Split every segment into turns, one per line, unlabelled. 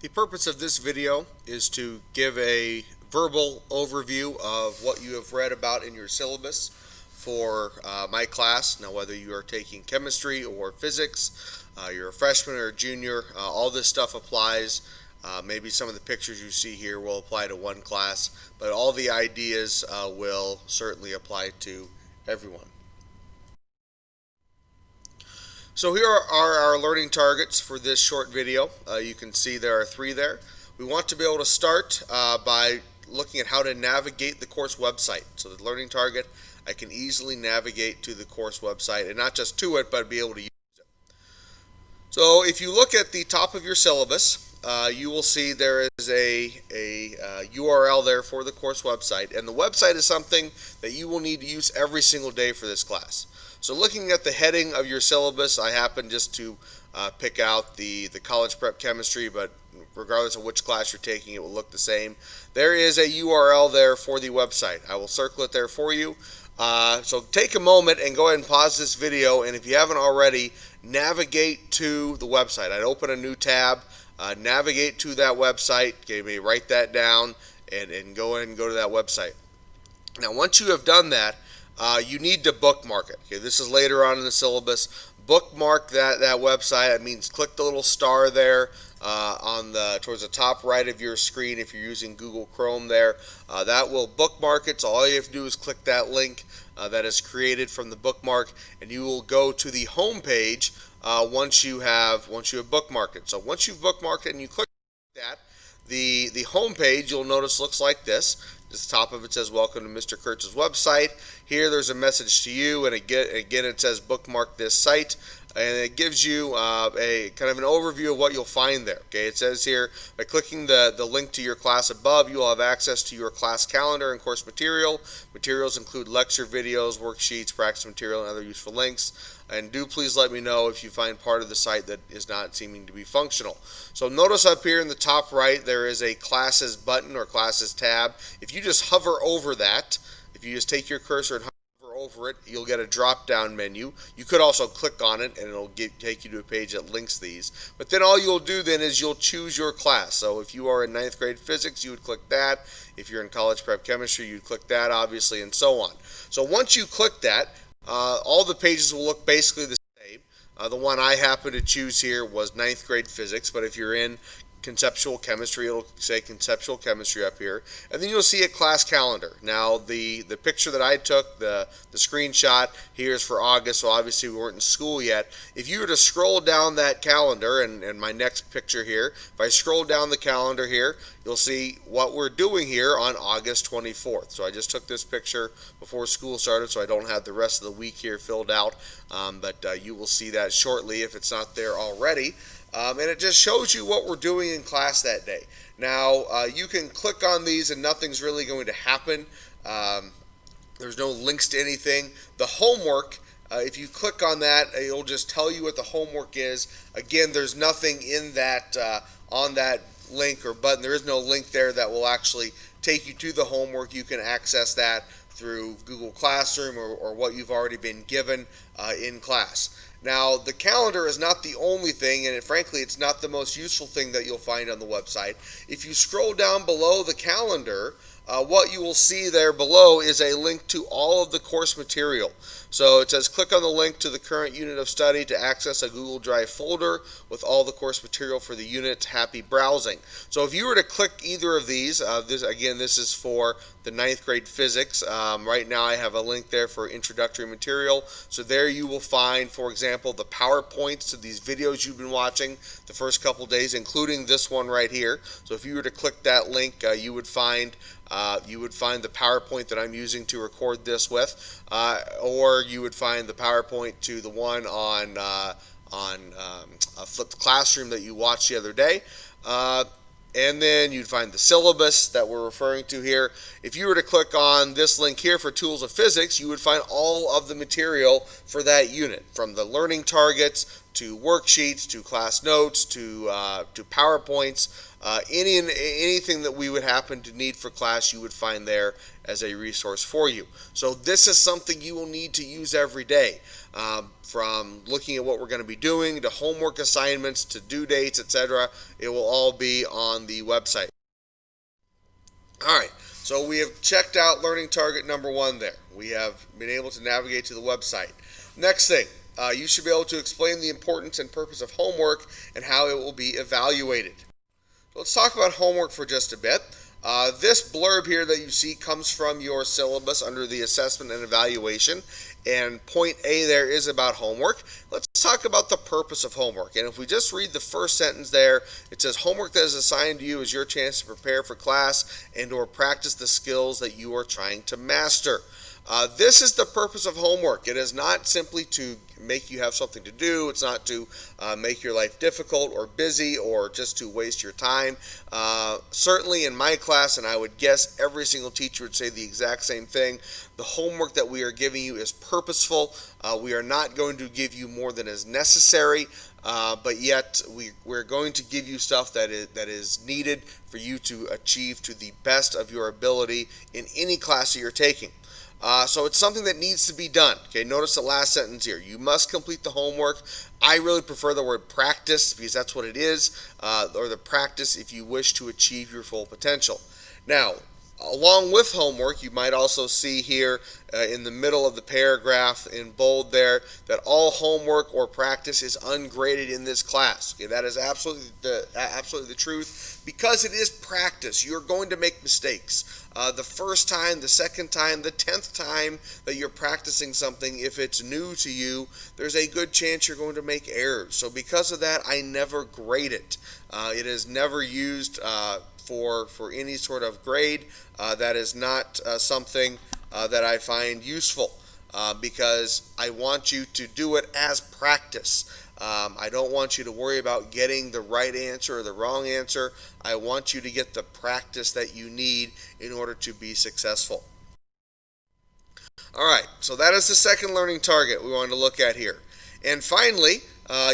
The purpose of this video is to give a verbal overview of what you have read about in your syllabus for my class. Now, whether you are taking chemistry or physics, you're a freshman or a junior, all this stuff applies. Maybe some of the pictures you see here will apply to one class, but all the ideas will certainly apply to everyone. So here are our learning targets for this short video. You can see there are three there. We want to be able to start by looking at how to navigate the course website. So the learning target, I can easily navigate to the course website, and not just to it, but be able to use it. So if you look at the top of your syllabus, you will see there is a URL there for the course website, and the website is something that you will need to use every single day for this class. So looking at the heading of your syllabus, I happen just to pick out the college prep chemistry, but regardless of which class you're taking, it will look the same. There is a URL there for the website. I will circle it there for you. So take a moment and go ahead and pause this video, and if you haven't already, navigate to the website. I'd open a new tab, navigate to that website, maybe write that down, and go ahead and go to that website. Now, once you have done that, you need to bookmark it. Okay, this is later on in the syllabus. Bookmark that website. That means click the little star there towards the top right of your screen if you're using Google Chrome there. That will bookmark it. So all you have to do is click that link that is created from the bookmark, and you will go to the home page once you have bookmarked it. So once you've bookmarked it and you click that, the home page, you'll notice, looks like this. The top of it says welcome to Mr. Kurtz's website. Here there's a message to you, and again it says bookmark this site, and it gives you a kind of an overview of what you'll find there. Okay, it says here, by clicking the link to your class above, you will have access to your class calendar and course material. Materials include lecture videos, worksheets, practice material, and other useful links. And do please let me know if you find part of the site that is not seeming to be functional. So notice up here in the top right there is a classes button or classes tab. If you just hover over that, if you just take your cursor and hover over it, you'll get a drop down menu. You could also click on it and it'll take you to a page that links these. But then all you'll do then is you'll choose your class. So if you are in 9th grade physics, you would click that. If you're in college prep chemistry, you'd click that, obviously, and so on. So once you click that, all the pages will look basically the same. The one I happen to choose here was 9th grade physics, but if you're in conceptual chemistry, it'll say conceptual chemistry up here, and then you'll see a class calendar. Now the picture that I took, the screenshot here is for August, so obviously we weren't in school yet. If you were to scroll down that calendar, and my next picture here, if I scroll down the calendar here, you'll see what we're doing here on August 24th. So I just took this picture before school started, so I don't have the rest of the week here filled out, but you will see that shortly if it's not there already. And it just shows you what we're doing in class that day. Now, you can click on these and nothing's really going to happen. There's no links to anything. The homework, if you click on that, it'll just tell you what the homework is. Again, there's nothing in that on that link or button. There is no link there that will actually take you to the homework. You can access that through Google Classroom or what you've already been given in class. Now, the calendar is not the only thing, and frankly, it's not the most useful thing that you'll find on the website. If you scroll down below the calendar, what you will see there below is a link to all of the course material. So it says click on the link to the current unit of study to access a Google Drive folder with all the course material for the unit. Happy browsing. So if you were to click either of these, this is for the 9th grade physics. Right now I have a link there for introductory material. So there you will find, for example, the PowerPoints to these videos you've been watching the first couple days, including this one right here. So if you were to click that link, you would find the PowerPoint that I'm using to record this with, or you would find the PowerPoint to the one on a flipped classroom that you watched the other day. And then you'd find the syllabus that we're referring to here. If you were to click on this link here for Tools of Physics, you would find all of the material for that unit, from the learning targets to worksheets, to class notes, to PowerPoints, anything that we would happen to need for class, you would find there as a resource for you. So this is something you will need to use every day, from looking at what we're going to be doing to homework assignments to due dates, etc. It will all be on the website. All right, so we have checked out learning target number 1 there. We have been able to navigate to the website. Next thing, you should be able to explain the importance and purpose of homework and how it will be evaluated. So let's talk about homework for just a bit. This blurb here that you see comes from your syllabus under the assessment and evaluation, and point A there is about homework. Let's talk about the purpose of homework. And if we just read the first sentence there, it says homework that is assigned to you is your chance to prepare for class and or practice the skills that you are trying to master. This is the purpose of homework. It is not simply to make you have something to do. It's not to make your life difficult or busy or just to waste your time. Certainly in my class, and I would guess every single teacher would say the exact same thing, the homework that we are giving you is purposeful. We are not going to give you more than is necessary, but yet we're going to give you stuff that is needed for you to achieve to the best of your ability in any class that you're taking. So it's something that needs to be done. Okay, notice the last sentence here. You must complete the homework. I really prefer the word practice because that's what it is, or the practice if you wish to achieve your full potential. Now, along with homework, you might also see here in the middle of the paragraph in bold there that all homework or practice is ungraded in this class. Okay, that is absolutely the truth, because it is practice. You're going to make mistakes. The first time, the second time, the 10th time that you're practicing something, if it's new to you, there's a good chance you're going to make errors. So because of that, I never grade it. It is never used for any sort of grade. That is not something that I find useful, because I want you to do it as practice. I don't want you to worry about getting the right answer or the wrong answer. I want you to get the practice that you need in order to be successful. All right, so that is the second learning target we wanted to look at here. And finally,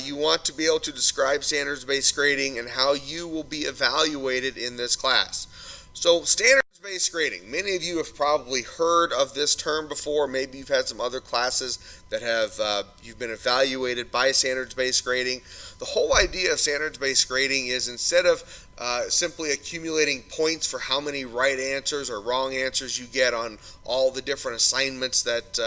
you want to be able to describe standards-based grading and how you will be evaluated in this class. So standards-based grading, many of you have probably heard of this term before. Maybe you've had some other classes that have you've been evaluated by standards-based grading. The whole idea of standards-based grading is, instead of simply accumulating points for how many right answers or wrong answers you get on all the different assignments that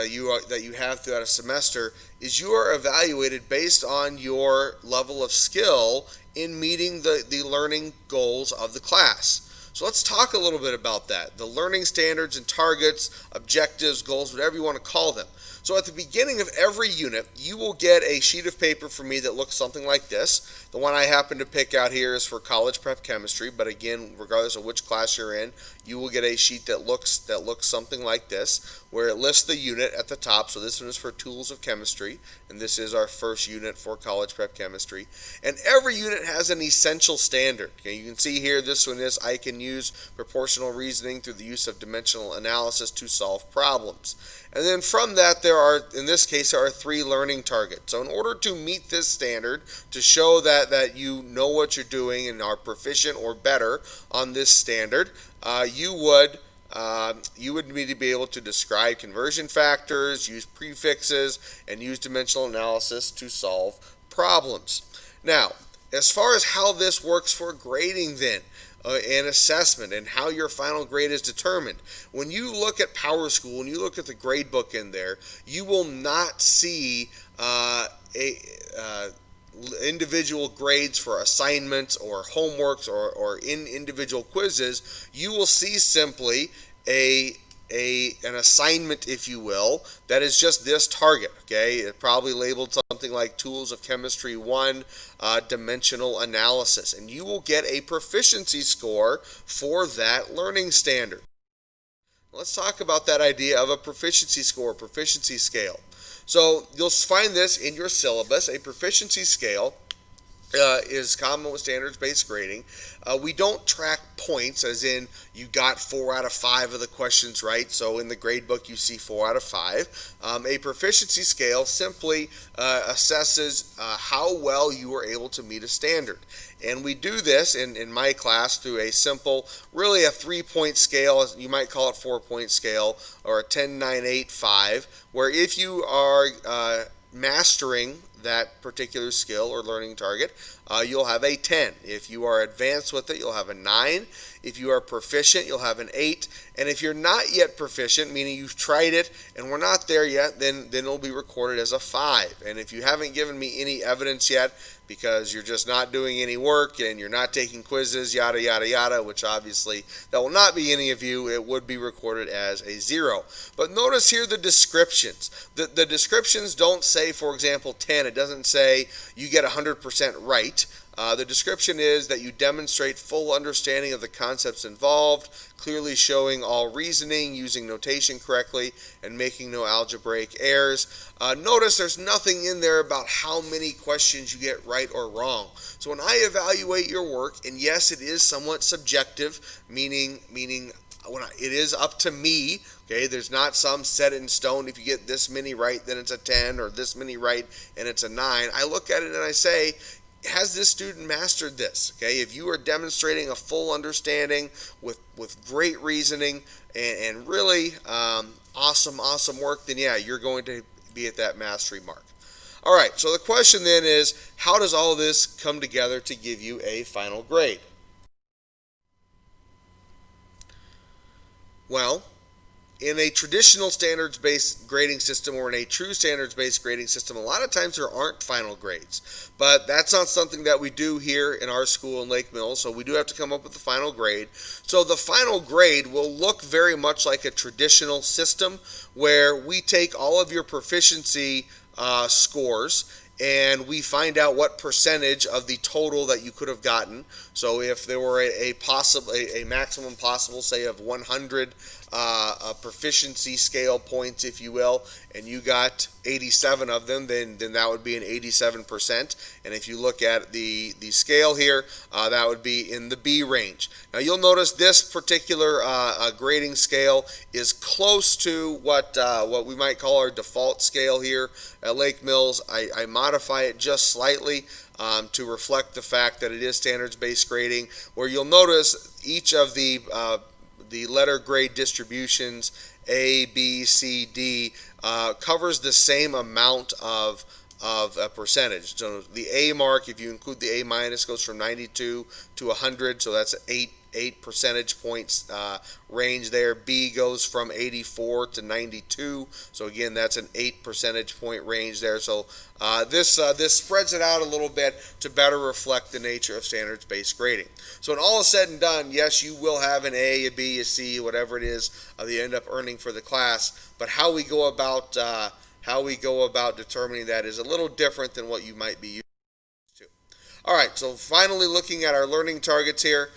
you have throughout a semester, is you are evaluated based on your level of skill in meeting the learning goals of the class. So let's talk a little bit about that. The learning standards and targets, objectives, goals, whatever you want to call them. So at the beginning of every unit, you will get a sheet of paper from me that looks something like this. The one I happen to pick out here is for college prep chemistry, but again, regardless of which class you're in, you will get a sheet that looks something like this, where it lists the unit at the top. So this one is for tools of chemistry, and this is our first unit for college prep chemistry. And every unit has an essential standard. Okay, you can see here this one is I can use proportional reasoning through the use of dimensional analysis to solve problems. And then from that, in this case, there are 3 learning targets. So in order to meet this standard, to show that you know what you're doing and are proficient or better on this standard, you would need to be able to describe conversion factors, use prefixes, and use dimensional analysis to solve problems. Now, as far as how this works for grading then, and assessment, and how your final grade is determined, when you look at PowerSchool, when you look at the grade book in there, you will not see individual grades for assignments or homeworks or in individual quizzes. You will see simply an assignment, if you will, that is just this target. Okay, it probably labeled something like Tools of Chemistry 1, Dimensional Analysis, and you will get a proficiency score for that learning standard. Let's talk about that idea of a proficiency score, proficiency scale. So you'll find this in your syllabus. A proficiency scale is common with standards-based grading. We don't track points, as in you got 4 out of 5 of the questions right, so in the grade book you see 4 out of 5. A proficiency scale simply assesses how well you are able to meet a standard. And we do this in my class through a simple, really a 3-point scale. You might call it 4-point scale, or a 10, 9, 8, 5, where if you are mastering that particular skill or learning target, you'll have a 10. If you are advanced with it, you'll have a 9. If you are proficient, you'll have an 8. And if you're not yet proficient, meaning you've tried it and we're not there yet, then it'll be recorded as a 5. And if you haven't given me any evidence yet, because you're just not doing any work and you're not taking quizzes, yada, yada, yada, which obviously that will not be any of you, it would be recorded as a 0. But notice here the descriptions. The descriptions don't say, for example, 10. It doesn't say you get 100% right. The description is that you demonstrate full understanding of the concepts involved, clearly showing all reasoning, using notation correctly, and making no algebraic errors. Notice there's nothing in there about how many questions you get right or wrong. So when I evaluate your work, and yes, it is somewhat subjective, meaning it is up to me. Okay, there's not some set in stone. If you get this many right, then it's a 10, or this many right, and it's a 9. I look at it and I say, has this student mastered this? Okay, if you are demonstrating a full understanding with great reasoning and really awesome work, then yeah, you're going to be at that mastery mark. All right, so the question then is, how does all this come together to give you a final grade? Well, in a traditional standards-based grading system, or in a true standards-based grading system, a lot of times there aren't final grades. But that's not something that we do here in our school in Lake Mills, so we do have to come up with the final grade. So the final grade will look very much like a traditional system, where we take all of your proficiency scores and we find out what percentage of the total that you could have gotten. So if there were a maximum possible, say, of 100 proficiency scale points, if you will, and you got 87 of them, then that would be an 87%. And if you look at the scale here, that would be in the B range. Now you'll notice this particular grading scale is close to what we might call our default scale here at Lake Mills. I modify it just slightly to reflect the fact that it is standards-based grading, where you'll notice each of the letter grade distributions, A, B, C, D, covers the same amount of a percentage. So the A mark, if you include the A minus, goes from 92 to 100, so that's 8 percentage points range there. B goes from 84 to 92, so again, that's an 8 percentage point range there. So this spreads it out a little bit to better reflect the nature of standards-based grading. So when all is said and done, yes, you will have an A, a B, a C, whatever it is that you end up earning for the class, but how we go about determining that is a little different than what you might be used to. All right, so finally looking at our learning targets here,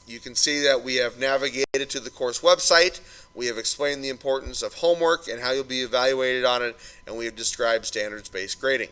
you can see that we have navigated to the course website. We have explained the importance of homework and how you'll be evaluated on it, and we have described standards-based grading.